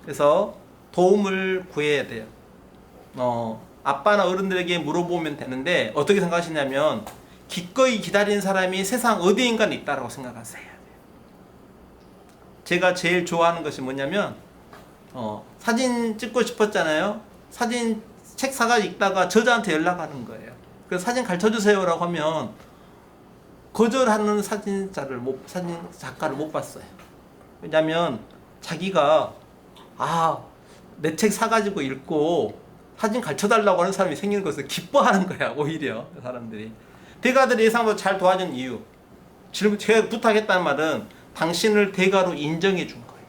그래서 도움을 구해야 돼요. 아빠나 어른들에게 물어보면 되는데 어떻게 생각하시냐면 기꺼이 기다리는 사람이 세상 어디인가는 있다고 생각하세요. 제가 제일 좋아하는 것이 뭐냐면 사진 찍고 싶었잖아요. 사진 책 사가지고 읽다가 저자한테 연락하는 거예요. 그래서 사진 가르쳐주세요라고 하면 거절하는 사진 작가를 못 봤어요. 왜냐면 자기가 내 책 사가지고 읽고 사진 가르쳐달라고 하는 사람이 생기는 것을 기뻐하는 거야. 오히려 사람들이 대가들이 예상보다 잘 도와준 이유, 제가 부탁했다는 말은 당신을 대가로 인정해 준 거예요.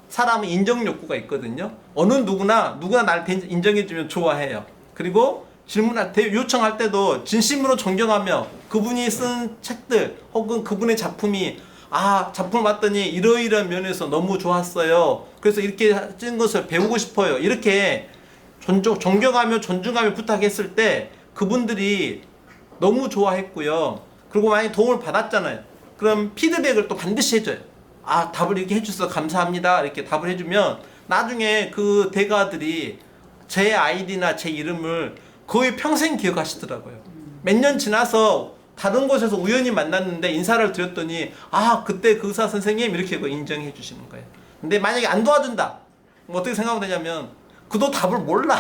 사람은 인정 욕구가 있거든요. 어느 누구나 날 인정해 주면 좋아해요. 그리고 질문할 때, 요청할 때도 진심으로 존경하며 그분이 쓴 책들 혹은 그분의 작품이 작품을 봤더니 이러이러한 면에서 너무 좋았어요. 그래서 이렇게 쓴 것을 배우고 싶어요. 이렇게 존경하며 존중하며 부탁했을 때 그분들이 너무 좋아했고요. 그리고 만약에 도움을 받았잖아요. 그럼 피드백을 또 반드시 해줘요. 답을 이렇게 해주셔서 감사합니다. 이렇게 답을 해주면 나중에 그 대가들이 제 아이디나 제 이름을 거의 평생 기억하시더라고요. 몇 년 지나서 다른 곳에서 우연히 만났는데 인사를 드렸더니 그때 그 의사 선생님 이렇게 인정해 주시는 거예요. 근데 만약에 안 도와준다, 어떻게 생각하면 되냐면 그도 답을 몰라.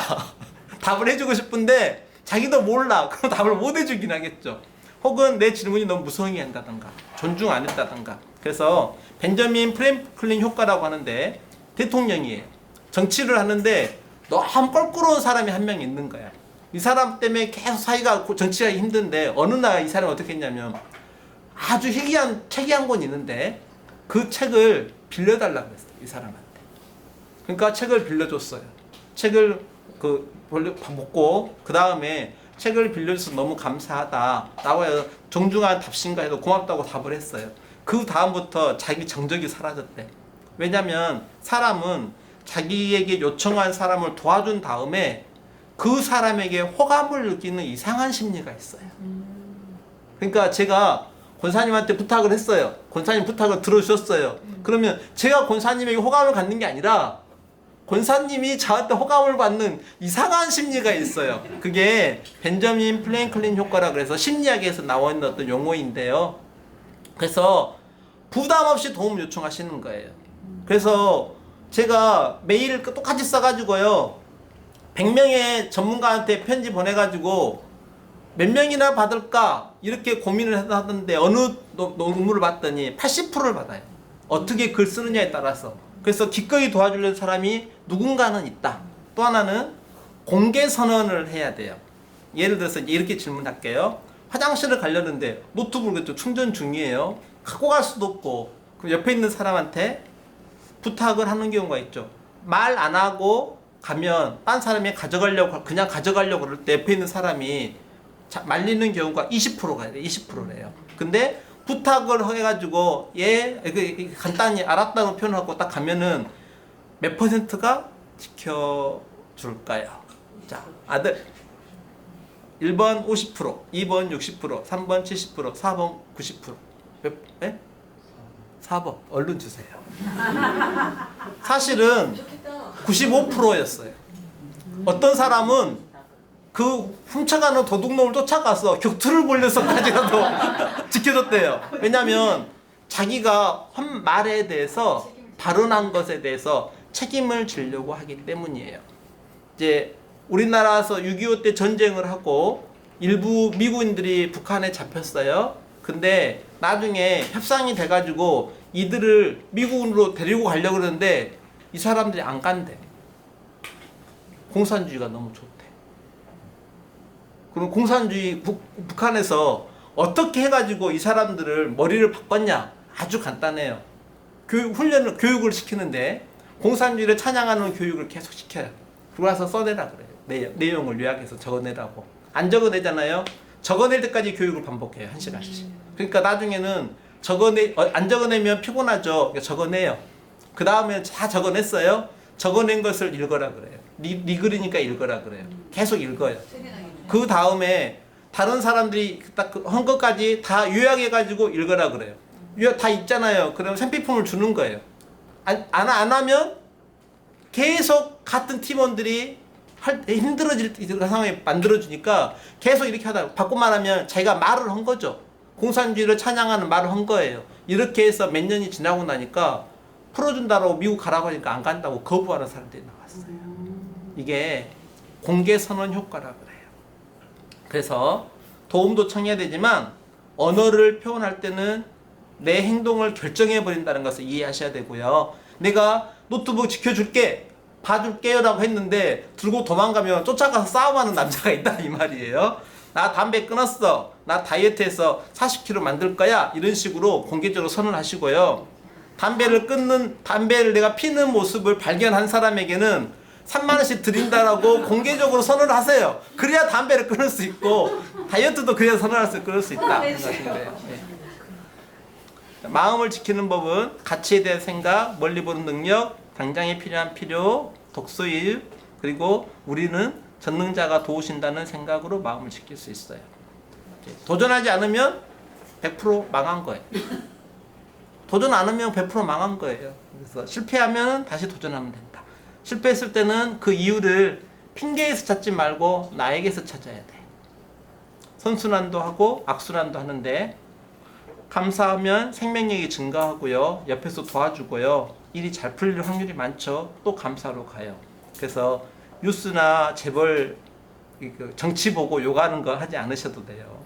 답을 해주고 싶은데 자기도 몰라. 그럼 답을 못 해주긴 하겠죠. 혹은 내 질문이 너무 무성의 한다던가 존중 안 했다던가. 그래서 벤저민 프랭클린 효과라고 하는데 대통령이에요. 정치를 하는데 너무 껄끄러운 사람이 한 명 있는 거야. 이 사람 때문에 계속 사이가 정치가 힘든데 어느 날 이 사람이 어떻게 했냐면 아주 희귀한 책이 한 권 있는데 그 책을 빌려달라고 했어요. 이 사람한테. 그러니까 책을 빌려줬어요. 책을 먹고 그 다음에 책을 빌려줘서 너무 감사하다 라고 해서 정중한 답신가 해서 고맙다고 답을 했어요. 그 다음부터 자기 정적이 사라졌대. 왜냐면 사람은 자기에게 요청한 사람을 도와준 다음에 그 사람에게 호감을 느끼는 이상한 심리가 있어요. 그러니까 제가 권사님한테 부탁을 했어요. 권사님 부탁을 들어주셨어요. 그러면 제가 권사님에게 호감을 갖는 게 아니라 권사님이 저한테 호감을 받는 이상한 심리가 있어요. 그게 벤저민 프랭클린 효과라 그래서 심리학에서 나와 있는 어떤 용어인데요. 그래서 부담 없이 도움을 요청하시는 거예요. 그래서 제가 메일을 똑같이 써가지고요, 100명의 전문가한테 편지 보내가지고 몇 명이나 받을까 이렇게 고민을 하던데 어느 논문을 봤더니 80%를 받아요. 어떻게 글 쓰느냐에 따라서. 그래서 기꺼이 도와주려는 사람이 누군가는 있다. 또 하나는 공개 선언을 해야 돼요. 예를 들어서 이렇게 질문할게요. 화장실을 가려는데 노트북을 충전 중이에요. 갖고 갈 수도 없고 그 옆에 있는 사람한테 부탁을 하는 경우가 있죠. 말 안 하고 가면 딴 사람이 그냥 가져가려고 그럴 때 옆에 있는 사람이 말리는 경우가 20%가 돼요. 20%래요. 근데 부탁을 해가지고 간단히 알았다고 표현하고 딱 가면은 몇 %가 지켜줄까요? 자, 아들 1번 50%, 2번 60%, 3번 70%, 4번 90%. 4번 얼른 주세요. 사실은 95%였어요. 어떤 사람은 그 훔쳐가는 도둑놈을 쫓아가서 격투를 벌려서까지라도 지켜줬대요. 왜냐하면 자기가 한 말에 대해서 발언한 것에 대해서 책임을 지려고 하기 때문이에요. 이제 우리나라에서 6.25 때 전쟁을 하고 일부 미국인들이 북한에 잡혔어요. 근데 나중에 협상이 돼가지고 이들을 미국으로 데리고 가려고 그러는데 이 사람들이 안 간대. 공산주의가 너무 좋대. 그럼 공산주의 북한에서 어떻게 해가지고 이 사람들을 머리를 바꿨냐? 아주 간단해요. 교육을 시키는데 공산주의를 찬양하는 교육을 계속 시켜요. 들어와서 써내라 그래요. 내용을 요약해서 적어내라고. 안 적어내잖아요. 적어낼 때까지 교육을 반복해요. 1시간씩. 그러니까 나중에는 안 적어내면 피곤하죠. 적어내요. 그 다음에 다 적어냈어요. 적어낸 것을 읽어라 그래요. 네 글이니까 읽어라 그래요. 계속 읽어요. 그 다음에 다른 사람들이 딱 한 것까지 다 요약해가지고 읽어라 그래요. 다 있잖아요. 그러면 생필품을 주는 거예요. 안 하면 계속 같은 팀원들이 힘들어질 상황이 만들어주니까 계속 이렇게 하다가 바꿔 말하면 자기가 말을 한 거죠. 공산주의를 찬양하는 말을 한 거예요. 이렇게 해서 몇 년이 지나고 나니까 풀어준다고 미국 가라고 하니까 안 간다고 거부하는 사람들이 나왔어요. 이게 공개선언 효과라 그래요. 그래서 도움도 청해야 되지만 언어를 표현할 때는 내 행동을 결정해 버린다는 것을 이해하셔야 되고요. 내가 노트북 지켜줄게, 봐줄게요 라고 했는데 들고 도망가면 쫓아가서 싸움하는 남자가 있다 이 말이에요. 나 담배 끊었어, 나 다이어트해서 40kg 만들 거야, 이런 식으로 공개적으로 선언하시고요. 담배를 내가 피는 모습을 발견한 사람에게는 3만 원씩 드린다라고 공개적으로 선언을 하세요. 그래야 담배를 끊을 수 있고 다이어트도 그래야 끊을 수 있다 생각하시면 돼요. 네. 마음을 지키는 법은 가치에 대한 생각, 멀리 보는 능력, 당장에 필요한 필요, 독서일, 그리고 우리는 전능자가 도우신다는 생각으로 마음을 지킬 수 있어요. 도전하지 않으면 100% 망한 거예요. 도전 안 하면 100% 망한 거예요. 그래서 실패하면 다시 도전하면 된다. 실패했을 때는 그 이유를 핑계에서 찾지 말고 나에게서 찾아야 돼. 선순환도 하고 악순환도 하는데, 감사하면 생명력이 증가하고요. 옆에서 도와주고요. 일이 잘 풀릴 확률이 많죠. 또 감사로 가요. 그래서 뉴스나 재벌 정치 보고 욕하는 거 하지 않으셔도 돼요.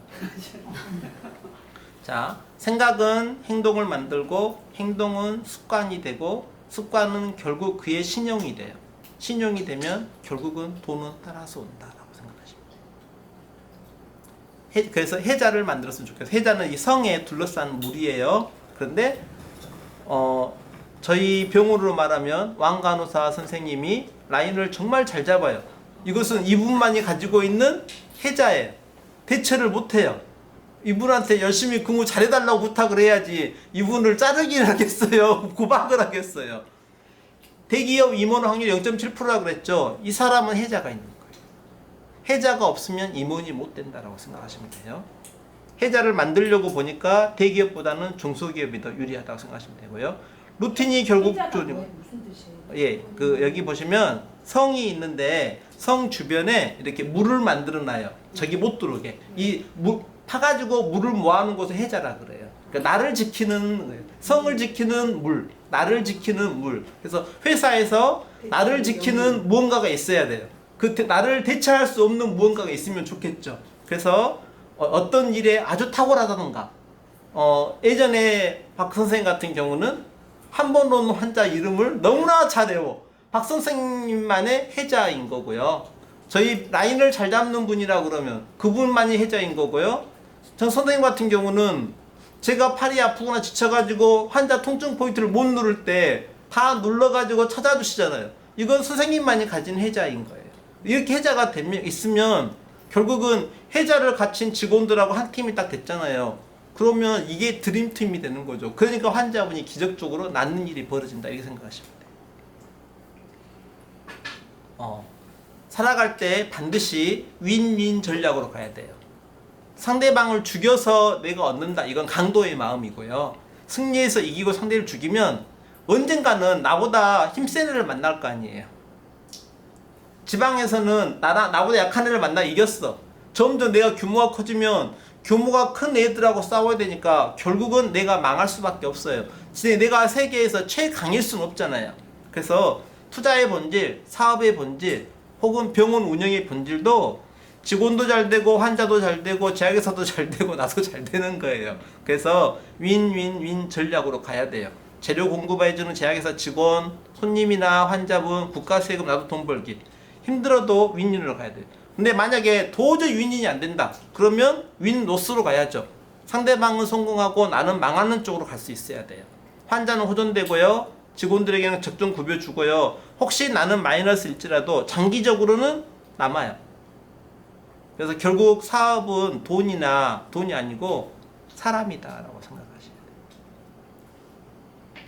자, 생각은 행동을 만들고 행동은 습관이 되고 습관은 결국 그의 신용이 돼요. 신용이 되면 결국은 돈은 따라서 온다라고 생각하시면 돼요. 그래서 해자를 만들었으면 좋겠어요. 해자는 이 성에 둘러싼 물이에요. 그런데 저희 병으로 말하면 왕간호사 선생님이 라인을 정말 잘 잡아요. 이것은 이분만이 가지고 있는 해자예요. 대처를 못해요. 이분한테 열심히 근무 잘해달라고 부탁을 해야지 이분을 자르기를 하겠어요? 구박을 하겠어요? 대기업 임원 확률 0.7%라고 그랬죠? 이 사람은 해자가 있는 거예요. 해자가 없으면 임원이 못 된다고 생각하시면 돼요. 해자를 만들려고 보니까 대기업보다는 중소기업이 더 유리하다고 생각하시면 되고요. 루틴이 결국 무슨 뜻이에요? 예, 여기 보시면 성이 있는데 성 주변에 이렇게 물을 만들어 놔요. 저기 못 들어오게. 파가지고 물을 모아놓은 곳을 해자라 그래요. 그러니까 나를 지키는 거예요. 성을 지키는 물, 나를 지키는 물. 그래서 회사에서 나를 지키는 무언가가 있어야 돼요. 나를 대체할 수 없는 무언가가 있으면 좋겠죠. 그래서 어떤 일에 아주 탁월하다던가, 예전에 박 선생님 같은 경우는 한 번 온 환자 이름을 너무나 잘 외워. 박 선생님만의 해자인 거고요. 저희 라인을 잘 잡는 분이라 그러면 그분만이 해자인 거고요. 전 선생님 같은 경우는 제가 팔이 아프거나 지쳐가지고 환자 통증 포인트를 못 누를 때 다 눌러가지고 찾아주시잖아요. 이건 선생님만이 가진 해자인 거예요. 이렇게 해자가 있으면 결국은 해자를 갖춘 직원들하고 한 팀이 딱 됐잖아요. 그러면 이게 드림팀이 되는 거죠. 그러니까 환자분이 기적적으로 낫는 일이 벌어진다, 이렇게 생각하시면 돼요. 살아갈 때 반드시 윈윈 전략으로 가야 돼요. 상대방을 죽여서 내가 얻는다, 이건 강도의 마음이고요. 승리해서 이기고 상대를 죽이면 언젠가는 나보다 힘센 애를 만날 거 아니에요. 지방에서는 나보다 약한 애를 만나 이겼어. 점점 내가 규모가 커지면 규모가 큰 애들하고 싸워야 되니까 결국은 내가 망할 수밖에 없어요. 내가 세계에서 최강일 수는 없잖아요. 그래서 투자의 본질, 사업의 본질, 혹은 병원 운영의 본질도 직원도 잘 되고 환자도 잘 되고 제약회사도 잘 되고 나도 잘 되는 거예요. 그래서 윈윈윈 전략으로 가야 돼요. 재료 공급해주는 제약회사 직원, 손님이나 환자분, 국가 세금 나도 돈 벌기. 힘들어도 윈윈으로 가야 돼요. 근데 만약에 도저히 윈윈이 안 된다, 그러면 윈로스로 가야죠. 상대방은 성공하고 나는 망하는 쪽으로 갈 수 있어야 돼요. 환자는 호전되고요, 직원들에게는 적정 급여 주고요, 혹시 나는 마이너스일지라도 장기적으로는 남아요. 그래서 결국 사업은 돈이 아니고 사람이다라고 생각하시면 돼요.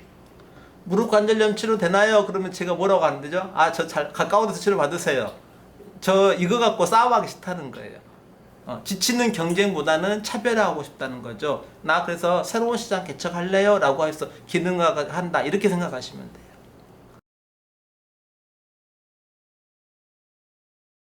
무릎 관절염 치료 되나요? 그러면 제가 뭐라고 하는 데죠? 가까운 데서 치료 받으세요. 저 이거 갖고 싸워하기 싫다는 거예요. 지치는 경쟁보다는 차별화하고 싶다는 거죠. 나 그래서 새로운 시장 개척할래요? 라고 해서 기능화한다, 이렇게 생각하시면 돼요.